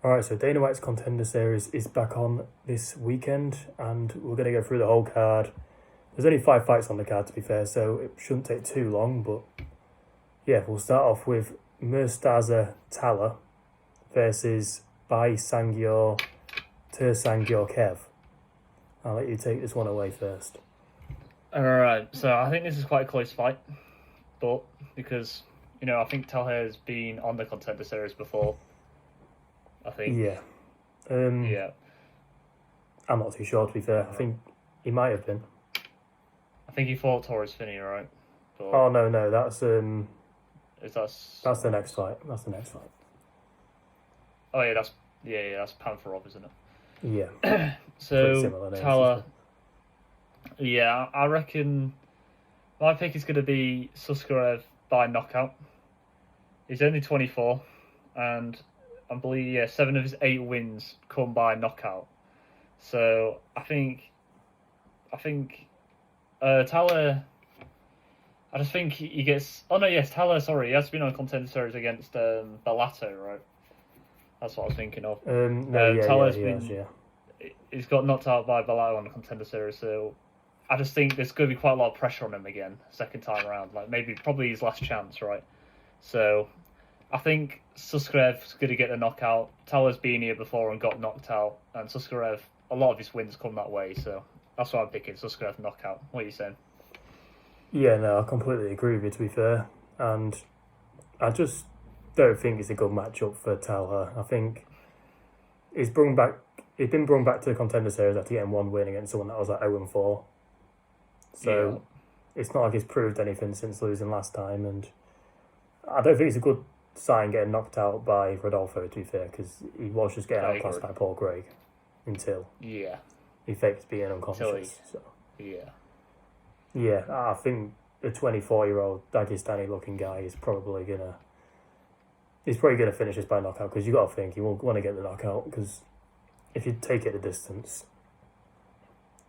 Alright, so Dana White's Contender Series is back on this weekend, and we're going to go through the whole card. There's only 5 fights on the card, to be fair, so it shouldn't take too long, but yeah, we'll start off with Murtaza Talha versus Baysangur Susurkaev. I'll let you take this one away first. Alright, so I think this is quite a close fight, but because, I think Talha has been on the Contender Series before. I think. Yeah. Yeah. I'm not too sure, to be fair. I think he might have been. I think he fought Torres Finney, right? But Oh, no, that's that's the next fight. That's the next fight. Oh yeah, that's Panferov, isn't it? Yeah. Pretty So similar names, Talha, yeah, I reckon my pick is going to be Susurkaev by knockout. He's only 24, and I believe 7 of his 8 wins come by knockout. So I think Talha. I just think he gets. Oh no, yes, Talha. Sorry, he has been on Contender Series against Bellato, right? That's what I was thinking of. Talha's he's got knocked out by Bellato on the Contender Series, so I just think there's going to be quite a lot of pressure on him again, second time around. Like probably his last chance, right? So I think Susurkaev's going to get the knockout. Talha's been here before and got knocked out, and Susurkaev, a lot of his wins come that way, so that's why I'm picking Susurkaev knockout. What are you saying? Yeah, no, I completely agree with you, to be fair. And I just don't think it's a good matchup for Talha. I think he's been brought back to the Contender Series after getting 1 win against someone that was like 0-4. So It's not like he's proved anything since losing last time, and I don't think it's a good sign getting knocked out by Rodolfo, to be fair, because he was just getting outclassed by Paul Craig until he faked being unconscious. Yeah, I think the 24-year-old Dagestani-looking guy is probably gonna finish this by knockout, because you got to think he won't want to get the knockout, because if you take it a distance,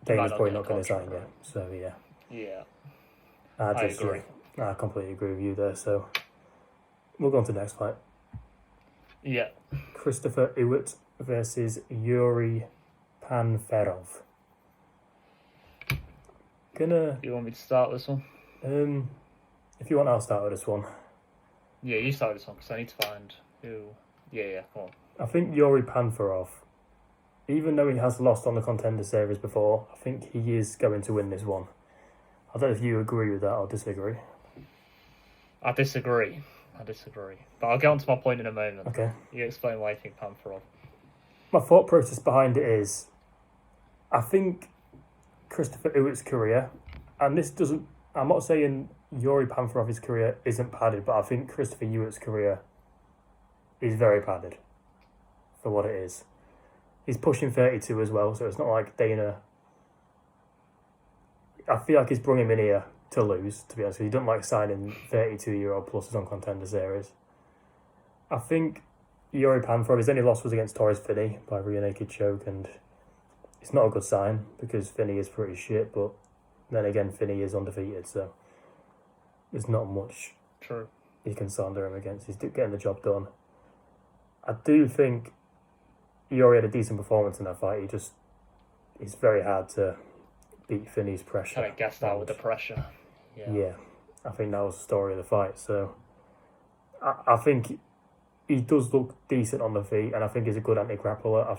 Dana's probably not going to sign you. So Yeah. I agree. I completely agree with you there. So we'll go on to the next fight. Yeah. Christopher Ewert versus Yuri Panferov. You want me to start this one? If you want, I'll start with this one. Yeah, you start this one because I need to find who. Yeah, come on. I think Yuri Panferov, even though he has lost on the Contender Series before, I think he is going to win this one. I don't know if you agree with that or disagree. I disagree. But I'll get on to my point in a moment. Okay. You explain why you think Panferov. My thought process behind it is, I think Christopher Ewert's career, and I'm not saying Yuri Panferov's career isn't padded, but I think Christopher Ewert's career is very padded for what it is. He's pushing 32 as well, so it's not like Dana. I feel like he's brought him in here to lose, to be honest. He doesn't like signing 32-year-old pluses on Contender Series. I think Yuri Panferov, his only loss was against Torres Finney by rear naked choke, and it's not a good sign because Finney is pretty shit, but then again, Finney is undefeated, so there's not much you can slander him against. He's getting the job done. I do think Yuri had a decent performance in that fight. It's very hard to beat Finney's pressure. Kind of gassed out with the pressure. Yeah, I think that was the story of the fight. So I think he does look decent on the feet, and I think he's a good anti-grappler. I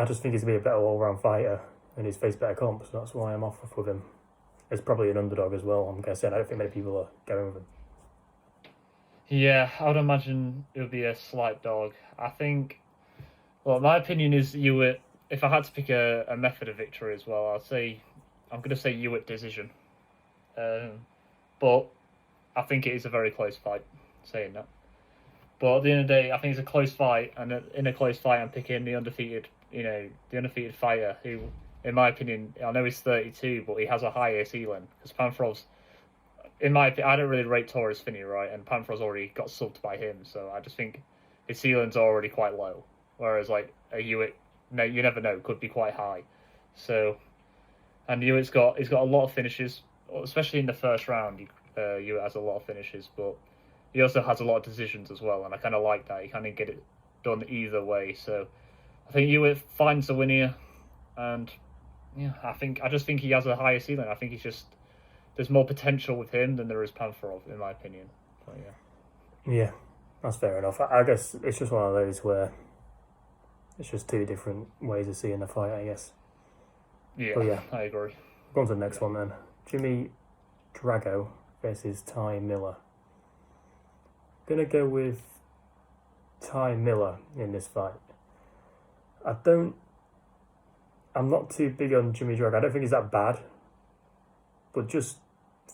just think he's going to be a better all-round fighter, and he's faced better comps, so that's why I'm off with him. It's probably an underdog as well, I'm guessing. I don't think many people are going with him. Yeah, I would imagine it would be a slight dog. I think, my opinion is Ewert. If I had to pick a method of victory as well, I'm going to say Ewert decision. But I think it is a very close fight, saying that. But at the end of the day, I think it's a close fight, and in a close fight, I'm picking the undefeated fighter who, in my opinion, I know he's 32, but he has a higher ceiling, because Panferov's, in my opinion, I don't really rate Torres Finney, right, and Panferov's already got subbed by him, so I just think his ceiling's already quite low, whereas like a Ewert, no, you never know, could be quite high. So, and Ewert's got a lot of finishes, especially in the first round. Ewert has a lot of finishes, but he also has a lot of decisions as well, and I kind of like that. He kind of done either way. So I think Ewert finds the win here, and yeah, I just think he has a higher ceiling. I think there's more potential with him than there is Panferov, in my opinion. But yeah, that's fair enough. I guess it's just one of those where it's just two different ways of seeing the fight, I guess. Yeah, I agree. Go on to the next one then. Jimmy Drago versus Ty Miller. Gonna go with Ty Miller in this fight. I'm not too big on Jimmy Drago. I don't think he's that bad. But just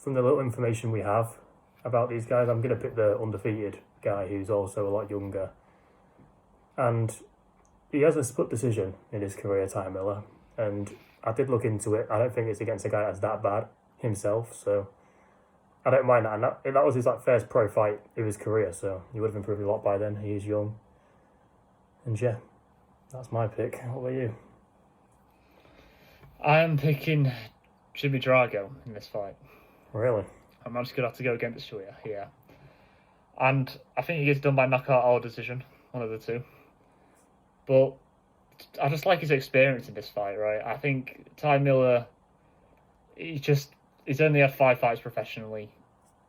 from the little information we have about these guys, I'm gonna pick the undefeated guy who's also a lot younger. And he has a split decision in his career, Ty Miller. And I did look into it. I don't think it's against a guy that's that bad himself, so I don't mind that. And that was his first pro fight of his career, so he would have improved a lot by then. He is young. And yeah, that's my pick. What about you? I am picking Jimmy Drago in this fight. Really? I'm just going to have to go against you here. Yeah. And I think he gets done by knockout or decision, one of the two. But I just like his experience in this fight, right? I think Ty Miller, he's only had 5 fights professionally,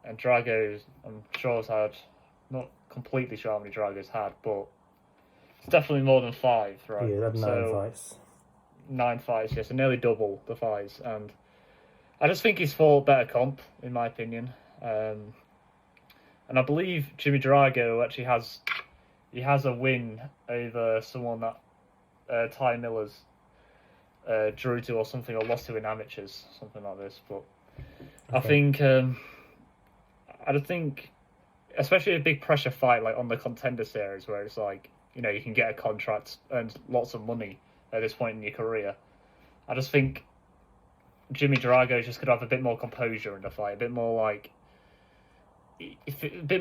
and Drago's, I'm sure, has had, not completely sure how many Drago's had, but it's definitely more than 5, right? Yeah, that's 9 fights. 9 fights, yes, and nearly double the fights, and I just think he's fought better comp, in my opinion. And I believe Jimmy Drago actually has a win over someone that Ty Miller's drew to or something, or lost to in amateurs, something like this. But okay. I just think, especially a big pressure fight like on the Contender Series, where it's you can get a contract and lots of money at this point in your career. I just think Jimmy Drago just could have a bit more composure in the fight, a bit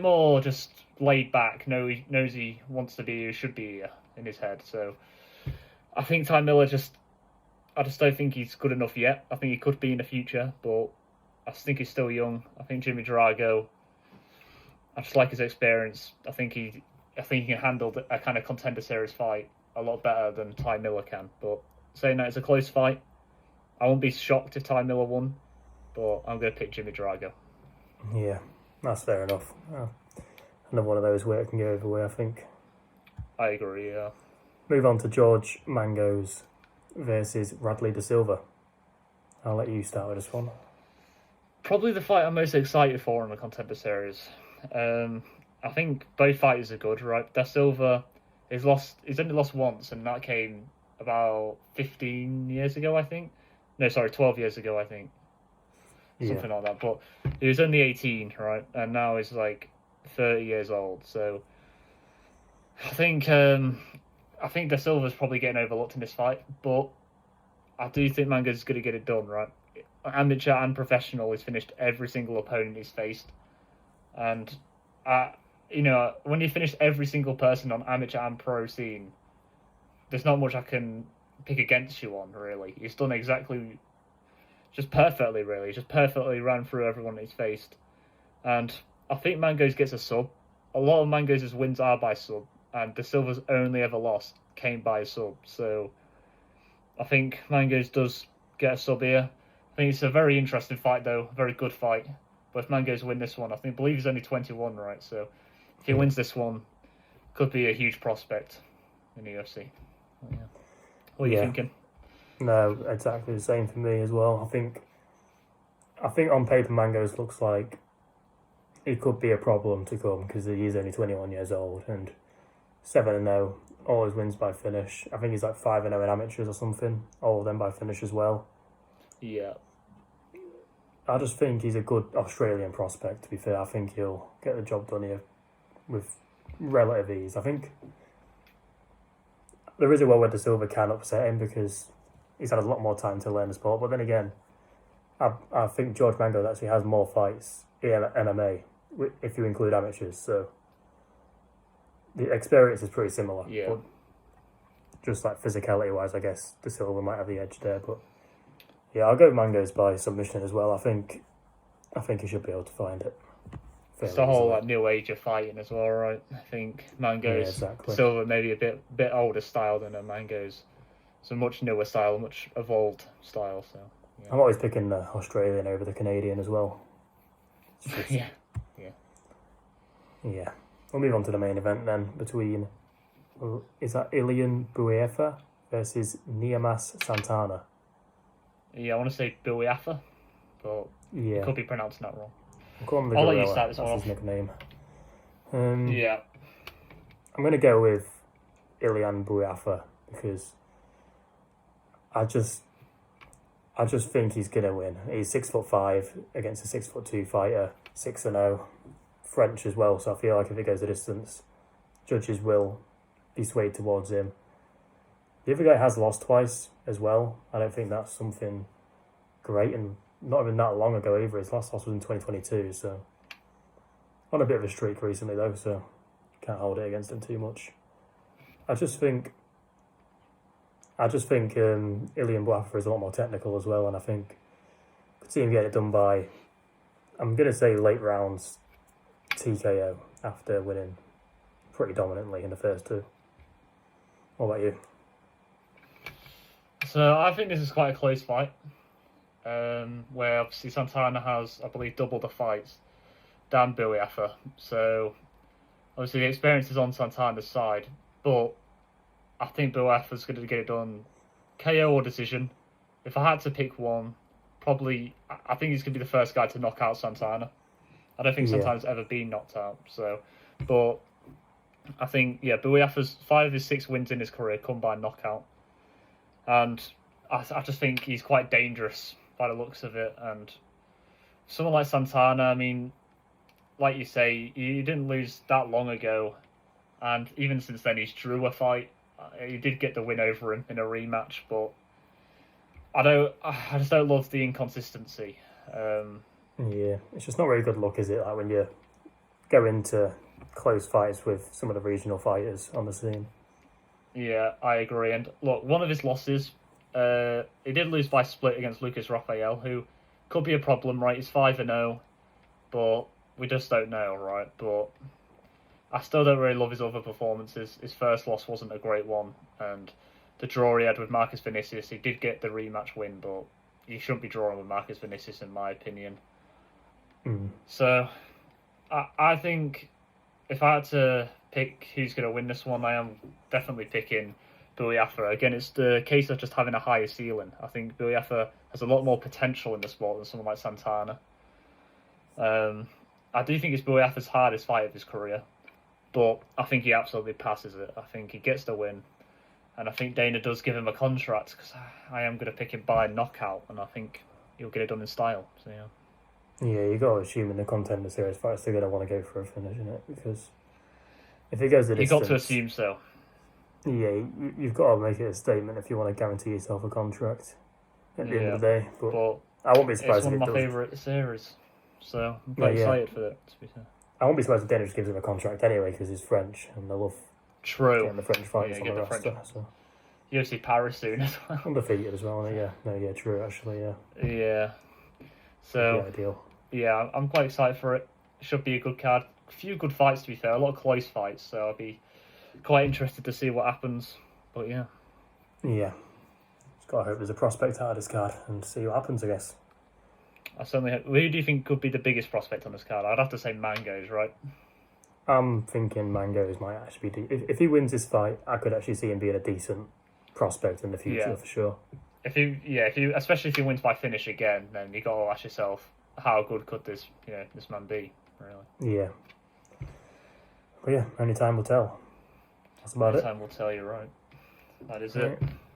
more just laid back. Knows he wants to be, who should be in his head. So I think Ty Miller I just don't think he's good enough yet. I think he could be in the future, but I just think he's still young. I think Jimmy Drago, I just like his experience. I think he can handle a kind of Contender Series fight a lot better than Ty Miller can. But saying that, it's a close fight. I won't be shocked if Ty Miller won, but I'm going to pick Jimmy Drago. Yeah, that's fair enough. Another one of those where it can go either way, I think. I agree, yeah. Move on to George Mangos versus Radley de Silva. I'll let you start with this one. Probably the fight I'm most excited for in the Contender Series. I think both fighters are good, right? De Silva he's only lost once, and that came about 15 years ago, I think. No, sorry, 12 years ago, I think. Something like that. But he was only 18, right? And now he's 30 years old. So I think De Silva's probably getting overlooked in this fight, but I do think Mango's going to get it done, right? Amateur and professional, he's finished every single opponent he's faced. And, when you finish every single person on amateur and pro scene, there's not much I can pick against you on, really. He's done just perfectly ran through everyone he's faced. And I think Mangos gets a sub. A lot of Mangos' wins are by sub, and De Silva's only ever lost came by a sub. So I think Mangos does get a sub here. I think it's a very interesting fight, though. A very good fight. But if Mangos win this one, I believe he's only 21, right? So if he wins this one, could be a huge prospect in the UFC. Yeah. What are you thinking? No, exactly the same for me as well. I think on paper Mangos looks like it could be a problem to come because he is only 21 years old and 7-0, all his wins by finish. I think he's 5-0 in amateurs or something, all of them by finish as well. Yeah. I just think he's a good Australian prospect, to be fair. I think he'll get the job done here with relative ease. I think there is a world where De Silva can upset him because he's had a lot more time to learn the sport. But then again, I think George Mangos actually has more fights in MMA, if you include amateurs. So the experience is pretty similar. Yeah. But just physicality-wise, I guess De Silva might have the edge there. But yeah, I'll go Mangos by submission as well. I think he should be able to find it. It's the whole like new age of fighting as well, right? I think Mango's Silva maybe a bit older style than a Mango's. It's a much newer style, much evolved style. So yeah. I'm always picking the Australian over the Canadian as well. Just, yeah. We'll move on to the main event then between is that Ilian Bouafia versus Neemias Santana. Yeah, I want to say Bouafia, but I could be pronouncing that wrong. I'll let you start this one off. That's his nickname. Yeah. I'm going to go with Ilian Bouafia because I just think he's going to win. He's 6'5" against a 6'2" fighter, 6-0, French as well. So I feel like if it goes the distance, judges will be swayed towards him. The other guy has lost twice as well. I don't think that's something great, and not even that long ago either. His last loss was in 2022, so on a bit of a streak recently though, so can't hold it against him too much. I just think Ilian Bouafia is a lot more technical as well, and I think I could see him get it done by, I'm going to say late rounds TKO after winning pretty dominantly in the first two. What about you? So I think this is quite a close fight, where obviously Santana has, I believe, double the fights than Bouafia. So obviously the experience is on Santana's side, but I think Bouafia's going to get it done KO or decision. If I had to pick one, probably I think he's going to be the first guy to knock out Santana. I don't think Santana's ever been knocked out. So, but I think Bouafia's 5 of his 6 wins in his career come by knockout, and I just think he's quite dangerous by the looks of it. And someone like Santana, I mean, like you say, he didn't lose that long ago, and even since then he's drew a fight. He did get the win over him in a rematch, but I just don't love the inconsistency. It's just not very good luck, is it? Like when you go into close fights with some of the regional fighters on the scene. Yeah, I agree. And look, one of his losses, he did lose by split against Lucas Rafael, who could be a problem, right? He's 5-0, but we just don't know, right? But I still don't really love his other performances. His first loss wasn't a great one, and the draw he had with Marcus Vinicius, he did get the rematch win, but you shouldn't be drawing with Marcus Vinicius, in my opinion. So, I think if I had to pick who's going to win this one, I am definitely picking Bouafia. Again, it's the case of just having a higher ceiling. I think Bouafia has a lot more potential in the sport than someone like Santana. I do think it's Bouafia's hardest fight of his career, but I think he absolutely passes it. I think he gets the win, and I think Dana does give him a contract, because I am going to pick him by knockout, and I think he'll get it done in style. So yeah, you got to assume in the Contender Series fights they're going to want to go for a finish, isn't it? Because if it goes the distance, you got to assume so. Yeah, you've got to make it a statement if you want to guarantee yourself a contract at the end of the day. But I won't be surprised. It's one of my favourite series, so I'm quite excited for it, to be fair. I won't be surprised if Dana just gives him a contract anyway, because he's French and they love getting the French fighters on the roster. So. UFC Paris soon as well. Undefeated as well, isn't it? Yeah, true, actually, Yeah. So, ideal. Yeah, I'm quite excited for it. Should be a good card. A few good fights, to be fair. A lot of close fights, so I'll be quite interested to see what happens. But yeah. Yeah. Just got to hope there's a prospect out of this card and see what happens, I guess. I certainly hope. Who do you think could be the biggest prospect on this card? I'd have to say Mango's, right? I'm thinking Mango's might actually be... If he wins this fight, I could actually see him being a decent prospect in the future, for sure. Especially if he wins by finish again, then you got to ask yourself, how good could this man be, really? Yeah. But yeah, only time will tell. That's about it. Only time will tell, you're right. That is it.